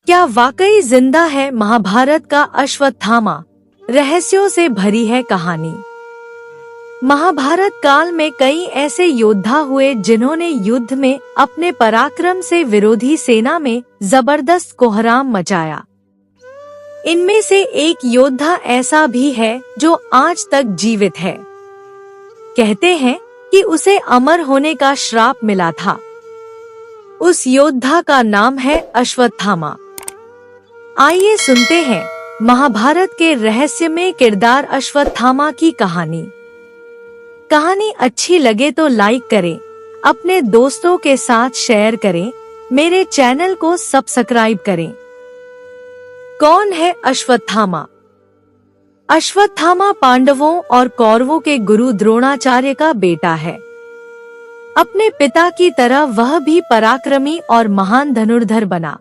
क्या वाकई जिंदा है महाभारत का अश्वत्थामा? रहस्यों से भरी है कहानी। महाभारत काल में कई ऐसे योद्धा हुए जिन्होंने युद्ध में अपने पराक्रम से विरोधी सेना में जबरदस्त कोहराम मचाया। इनमें से एक योद्धा ऐसा भी है जो आज तक जीवित है। कहते हैं कि उसे अमर होने का श्राप मिला था। उस योद्धा का नाम है अश्वत्थामा। आइए सुनते हैं महाभारत के रहस्यमय किरदार अश्वत्थामा की कहानी। कहानी अच्छी लगे तो लाइक करें, अपने दोस्तों के साथ शेयर करें, मेरे चैनल को सब्सक्राइब करें। कौन है अश्वत्थामा? अश्वत्थामा पांडवों और कौरवों के गुरु द्रोणाचार्य का बेटा है। अपने पिता की तरह वह भी पराक्रमी और महान धनुर्धर बना।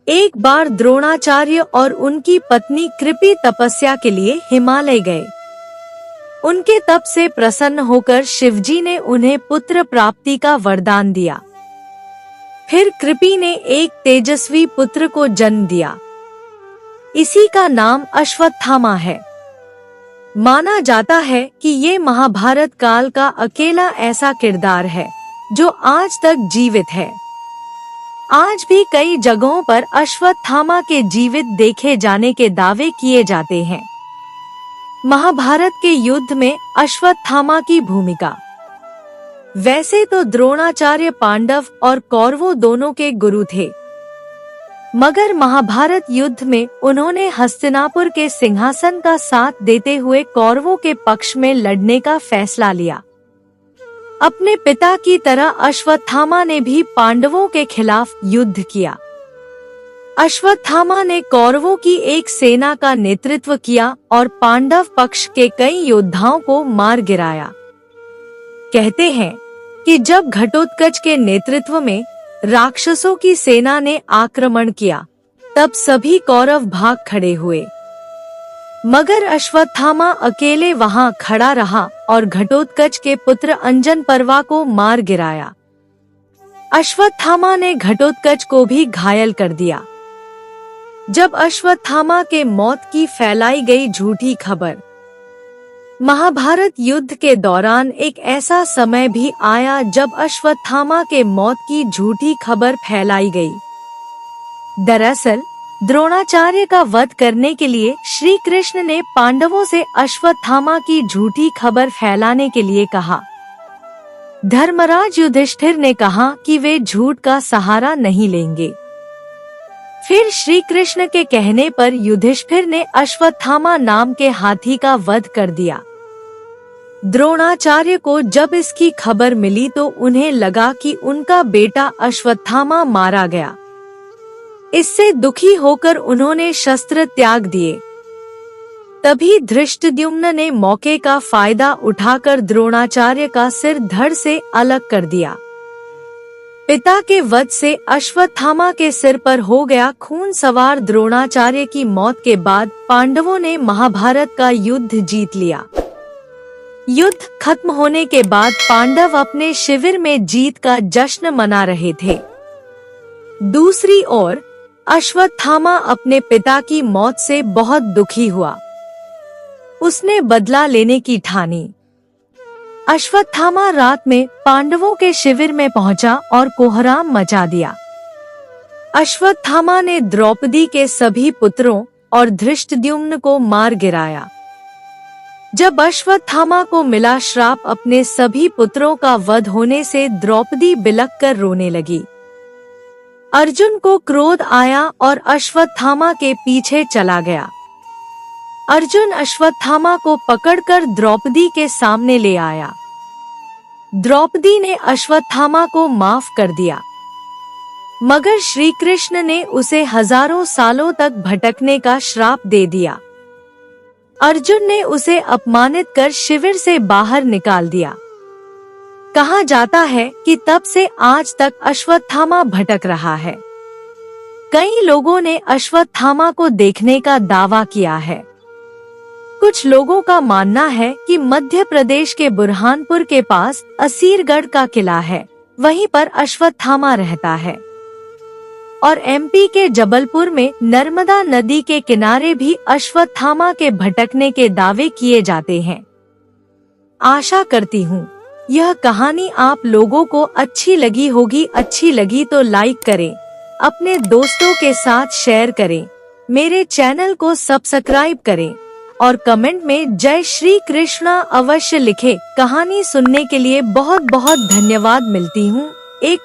एक बार द्रोणाचार्य और उनकी पत्नी कृपि तपस्या के लिए हिमालय गए। उनके तप से प्रसन्न होकर शिवजी ने उन्हें पुत्र प्राप्ति का वरदान दिया। फिर कृपि ने एक तेजस्वी पुत्र को जन्म दिया। इसी का नाम अश्वत्थामा है। माना जाता है कि ये महाभारत काल का अकेला ऐसा किरदार है जो आज तक जीवित है। आज भी कई जगहों पर अश्वत्थामा के जीवित देखे जाने के दावे किए जाते हैं। महाभारत के युद्ध में अश्वत्थामा की भूमिका। वैसे तो द्रोणाचार्य पांडव और कौरवों दोनों के गुरु थे, मगर महाभारत युद्ध में उन्होंने हस्तिनापुर के सिंहासन का साथ देते हुए कौरवों के पक्ष में लड़ने का फैसला लिया। अपने पिता की तरह अश्वत्थामा ने भी पांडवों के खिलाफ युद्ध किया। अश्वत्थामा ने कौरवों की एक सेना का नेतृत्व किया और पांडव पक्ष के कई योद्धाओं को मार गिराया। कहते हैं कि जब घटोत्कच के नेतृत्व में राक्षसों की सेना ने आक्रमण किया, तब सभी कौरव भाग खड़े हुए, मगर अश्वत्थामा अकेले वहां खड़ा रहा और घटोत्कच के पुत्र अंजन पर्वा को मार गिराया। अश्वत्थामा ने घटोत्कच को भी घायल कर दिया। जब अश्वत्थामा के मौत की फैलाई गई झूठी खबर। महाभारत युद्ध के दौरान एक ऐसा समय भी आया जब अश्वत्थामा के मौत की झूठी खबर फैलाई गई। दरअसल द्रोणाचार्य का वध करने के लिए श्री कृष्ण ने पांडवों से अश्वत्थामा की झूठी खबर फैलाने के लिए कहा। धर्मराज युधिष्ठिर ने कहा कि वे झूठ का सहारा नहीं लेंगे। फिर श्री कृष्ण के कहने पर युधिष्ठिर ने अश्वत्थामा नाम के हाथी का वध कर दिया। द्रोणाचार्य को जब इसकी खबर मिली तो उन्हें लगा कि उनका बेटा अश्वत्थामा मारा गया। इससे दुखी होकर उन्होंने शस्त्र त्याग दिए। तभी धृष्टद्युम्न ने मौके का फायदा उठाकर द्रोणाचार्य का सिर धड़ से अलग कर दिया। पिता के वध से अश्वत्थामा के सिर पर हो गया खून सवार। द्रोणाचार्य की मौत के बाद पांडवों ने महाभारत का युद्ध जीत लिया। युद्ध खत्म होने के बाद पांडव अपने शिविर में जीत का जश्न मना रहे थे। दूसरी ओर अश्वत्थामा अपने पिता की मौत से बहुत दुखी हुआ। उसने बदला लेने की ठानी। अश्वत्थामा रात में पांडवों के शिविर में पहुंचा और कोहराम मचा दिया। अश्वत्थामा ने द्रौपदी के सभी पुत्रों और धृष्टद्युम्न को मार गिराया। जब अश्वत्थामा को मिला श्राप अपने सभी पुत्रों का वध होने से, द्रौपदी बिलख कर रोने लगी। अर्जुन को क्रोध आया और अश्वत्थामा के पीछे चला गया। अर्जुन अश्वत्थामा को पकड़कर द्रौपदी के सामने ले आया। द्रौपदी ने अश्वत्थामा को माफ कर दिया, मगर श्री कृष्ण ने उसे हजारों सालों तक भटकने का श्राप दे दिया। अर्जुन ने उसे अपमानित कर शिविर से बाहर निकाल दिया। कहा जाता है कि तब से आज तक अश्वत्थामा भटक रहा है। कई लोगों ने अश्वत्थामा को देखने का दावा किया है। कुछ लोगों का मानना है कि मध्य प्रदेश के बुरहानपुर के पास असीरगढ़ का किला है, वहीं पर अश्वत्थामा रहता है। और एमपी के जबलपुर में नर्मदा नदी के किनारे भी अश्वत्थामा के भटकने के दावे किए जाते हैं। आशा करती हूँ यह कहानी आप लोगों को अच्छी लगी होगी। अच्छी लगी तो लाइक करें, अपने दोस्तों के साथ शेयर करें, मेरे चैनल को सब्सक्राइब करें और कमेंट में जय श्री कृष्णा अवश्य लिखें। कहानी सुनने के लिए बहुत बहुत धन्यवाद। मिलती हूँ।